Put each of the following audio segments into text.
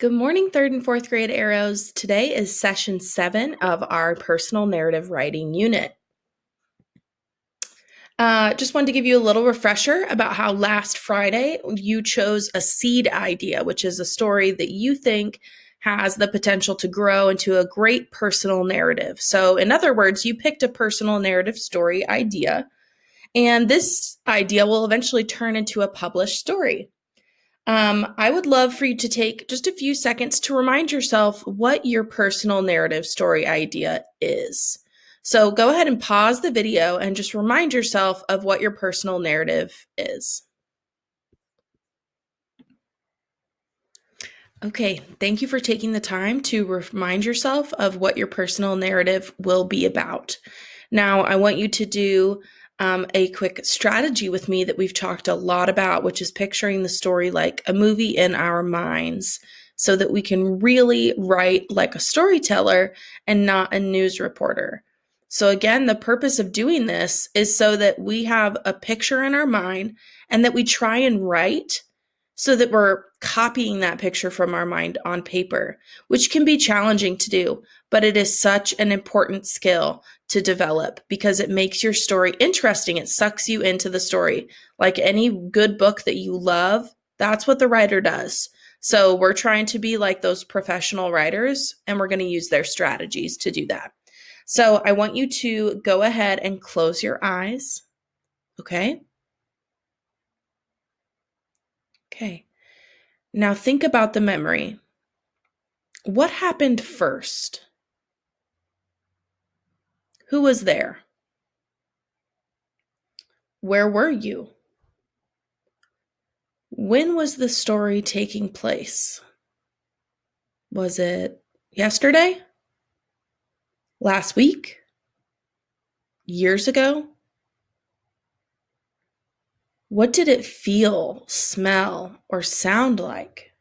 Good morning, third and fourth grade arrows. Today is session 7 of our personal narrative writing unit. Just wanted to give you a little refresher about how last Friday you chose a seed idea, which is a story that you think has the potential to grow into a great personal narrative. So, in other words, you picked a personal narrative story idea, and this idea will eventually turn into a published story. I would love for you to take just a few seconds to remind yourself what your personal narrative story idea is. So go ahead and pause the video and just remind yourself of what your personal narrative is. Okay, thank you for taking the time to remind yourself of what your personal narrative will be about. Now, I want you to do a quick strategy with me that we've talked a lot about, which is picturing the story like a movie in our minds so that we can really write like a storyteller and not a news reporter. So again, the purpose of doing this is so that we have a picture in our mind and that we try and write so that we're copying that picture from our mind on paper, which can be challenging to do, but it is such an important skill to develop because it makes your story interesting. It sucks you into the story. Like any good book that you love, that's what the writer does. So we're trying to be like those professional writers, and we're going to use their strategies to do that. So I want you to go ahead and close your eyes. Okay? Okay. Now think about the memory. What happened first? Who was there? Where were you? When was the story taking place? Was it yesterday? Last week? Years ago? What did it feel, smell, or sound like?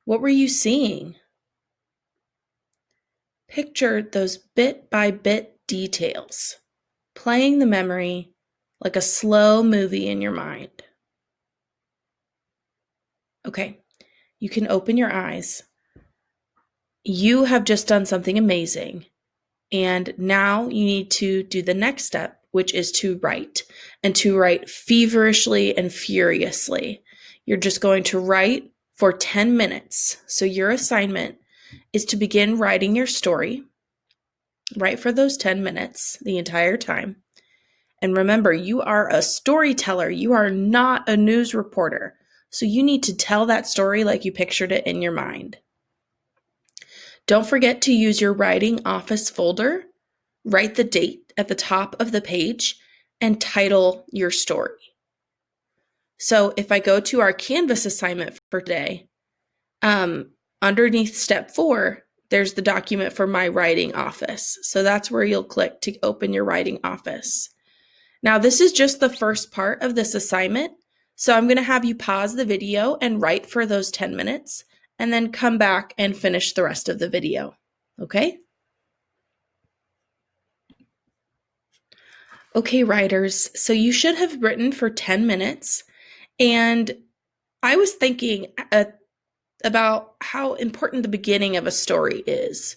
What were you seeing? Picture those bit by bit details, playing the memory like a slow movie in your mind. Okay, you can open your eyes. You have just done something amazing. And now you need to do the next step, which is to write, and to write feverishly and furiously. You're just going to write for 10 minutes. So your assignment is to begin writing your story. Write for those 10 minutes, the entire time. And remember, you are a storyteller. You are not a news reporter. So you need to tell that story like you pictured it in your mind. Don't forget to use your writing office folder. Write the date at the top of the page and title your story. So if I go to our Canvas assignment for today, underneath step 4, there's the document for my writing office. So that's where you'll click to open your writing office. Now, this is just the first part of this assignment. So I'm going to have you pause the video and write for those 10 minutes and then come back and finish the rest of the video. Okay? Okay, writers, so you should have written for 10 minutes. And I was thinking about how important the beginning of a story is,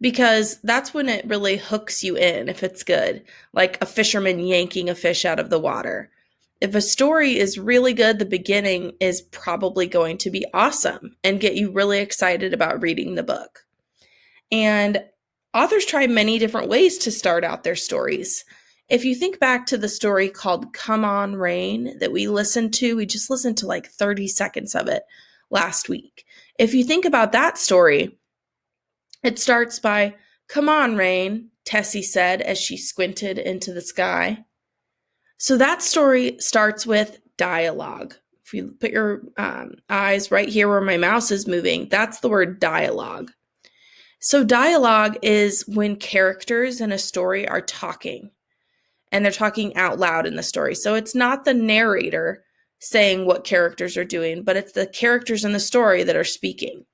because that's when it really hooks you in if it's good, like a fisherman yanking a fish out of the water. If a story is really good, the beginning is probably going to be awesome and get you really excited about reading the book. And authors try many different ways to start out their stories. If you think back to the story called Come On Rain that we just listened to like 30 seconds of it last week. If you think about that story, it starts by, "Come on, Rain," Tessie said as she squinted into the sky. So that story starts with dialogue. If you put your eyes right here where my mouse is moving, that's the word dialogue. So dialogue is when characters in a story are talking, and they're talking out loud in the story. So it's not the narrator saying what characters are doing, but it's the characters in the story that are speaking.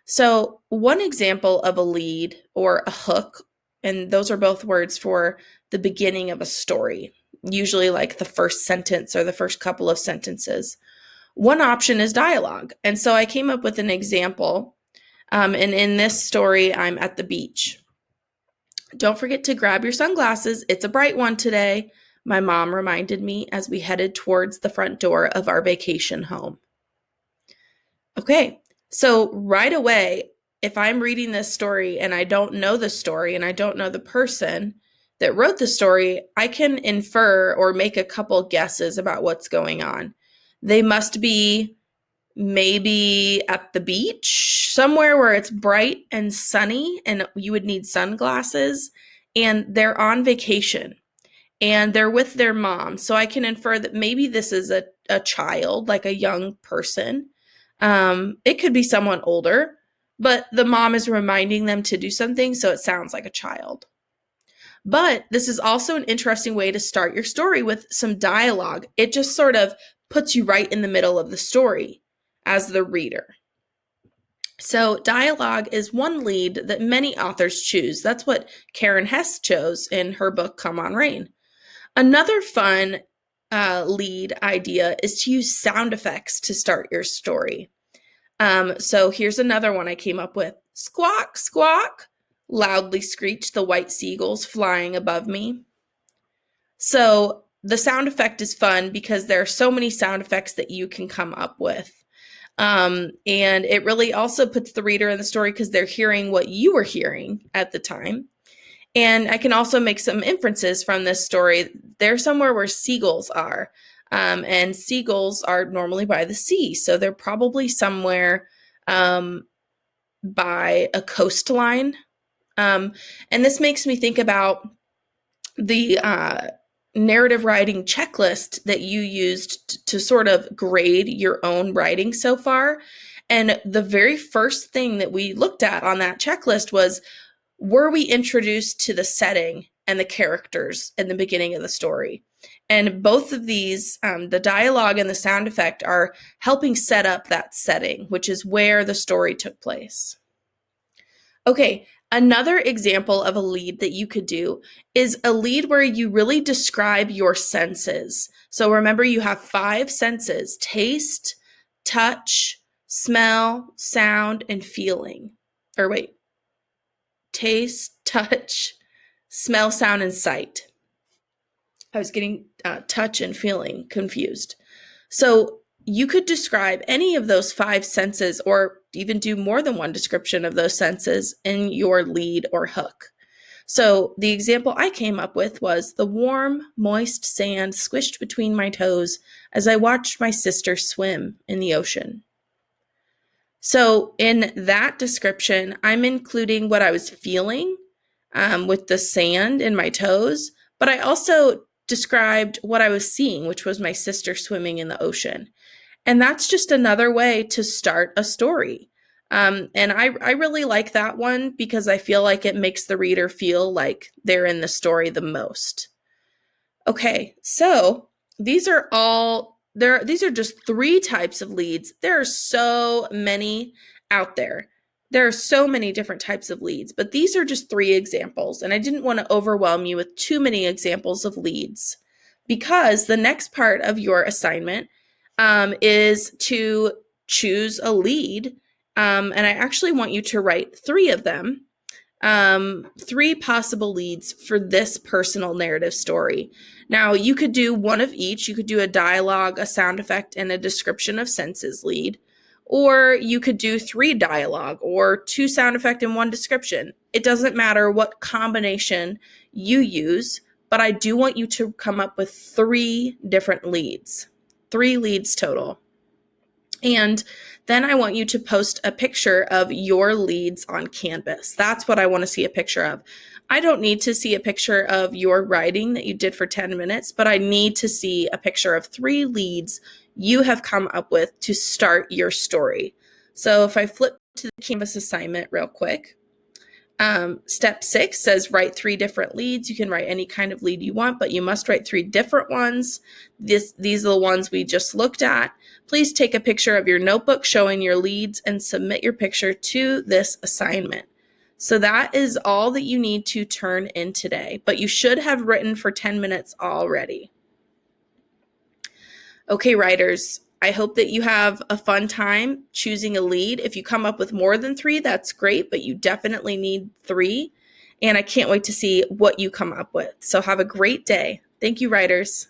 So one example of a lead or a hook, and those are both words for the beginning of a story, usually like the first sentence or the first couple of sentences, One option is dialogue. And so I came up with an example. And in this story, I'm at the beach. Don't forget to grab your sunglasses. It's a bright one today, my mom reminded me as we headed towards the front door of our vacation home. Okay, so right away, if I'm reading this story and I don't know the story and I don't know the person that wrote the story, I can infer or make a couple guesses about what's going on. They must be maybe at the beach, somewhere where it's bright and sunny and you would need sunglasses, and they're on vacation and they're with their mom. So I can infer that maybe this is a child, like a young person. It could be someone older, but the mom is reminding them to do something, so it sounds like a child. But this is also an interesting way to start your story with some dialogue. It just sort of puts you right in the middle of the story as the reader. So dialogue is one lead that many authors choose. That's what Karen Hess chose in her book, Come On Rain. Another fun lead idea is to use sound effects to start your story. So here's another one I came up with. Squawk, squawk, loudly screeched the white seagulls flying above me. So the sound effect is fun because there are so many sound effects that you can come up with. And it really also puts the reader in the story because they're hearing what you were hearing at the time. And I can also make some inferences from this story. They're somewhere where seagulls are. And seagulls are normally by the sea. So they're probably somewhere by a coastline. And this makes me think about the narrative writing checklist that you used to sort of grade your own writing so far. And the very first thing that we looked at on that checklist was, were we introduced to the setting and the characters in the beginning of the story? And both of these, the dialogue and the sound effect, are helping set up that setting, which is where the story took place. Okay, another example of a lead that you could do is a lead where you really describe your senses. So remember, you have 5 senses: taste, touch, smell, sound, and feeling. Or wait, taste, touch, smell, sound, and sight. I was getting touch and feeling confused. So you could describe any of those 5 senses, or even do more than one description of those senses in your lead or hook. So the example I came up with was, the warm, moist sand squished between my toes as I watched my sister swim in the ocean. So in that description, I'm including what I was feeling with the sand in my toes, but I also described what I was seeing, which was my sister swimming in the ocean. And that's just another way to start a story. And I really like that one because I feel like it makes the reader feel like they're in the story the most. Okay, so these are just 3 types of leads. There are so many out there. There are so many different types of leads, but these are just 3 examples, and I didn't want to overwhelm you with too many examples of leads, because the next part of your assignment is to choose a lead, and I actually want you to write 3 of them, 3 possible leads for this personal narrative story. Now, you could do one of each. You could do a dialogue, a sound effect, and a description of senses lead. Or you could do 3 dialogue or 2 sound effect and 1 description. It doesn't matter what combination you use, but I do want you to come up with 3 different leads, 3 leads total. And then I want you to post a picture of your leads on Canvas. That's what I want to see a picture of. I don't need to see a picture of your writing that you did for 10 minutes, but I need to see a picture of 3 leads you have come up with to start your story. So if I flip to the Canvas assignment real quick, step 6 says write 3 different leads. You can write any kind of lead you want, but you must write 3 different ones. These are the ones we just looked at. Please take a picture of your notebook showing your leads and submit your picture to this assignment. So that is all that you need to turn in today, but you should have written for 10 minutes already. Okay, writers, I hope that you have a fun time choosing a lead. If you come up with more than 3, that's great, but you definitely need 3. And I can't wait to see what you come up with. So have a great day. Thank you, writers.